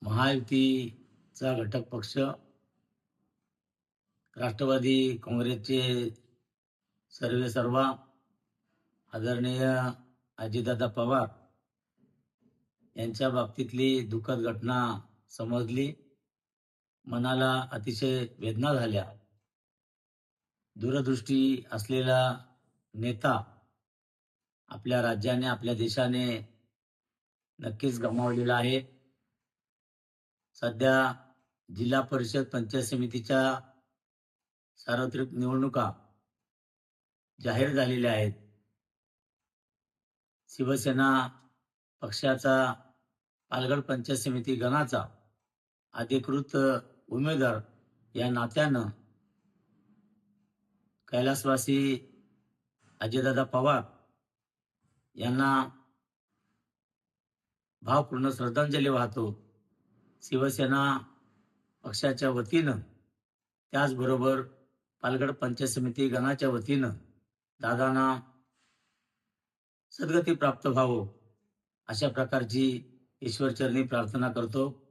महायुतीचा घटक पक्ष राष्ट्रवादी काँग्रेसचे सर्वेसर्वा आदरणीय अजितदादा पवार यांच्या बाबतीतली दुःखद घटना समजली. मनाला अतिशय वेदना झाल्या. दूरदृष्टी असलेला नेता आपल्या राज्याने, आपल्या देशाने नक्कीच गमावलेला आहे. सध्या जिल्हा परिषद पंचायत समितीच्या सार्वत्रिक निवडणुका जाहीर झालेल्या आहेत. शिवसेना पक्षाचा पालघर पंचायत समिती गणाचा अधिकृत उमेदवार या नात्यानं कैलासवासी अजितदादा पवार यांना भावपूर्ण श्रद्धांजली वाहतो. शिवसेना पक्षाच्या वतीनं, त्याचबरोबर पालघर पंचायत समिती गणाच्या वतीनं दादांना सद्गती प्राप्त व्हावं अशा प्रकारची ईश्वरचरणी प्रार्थना करतो.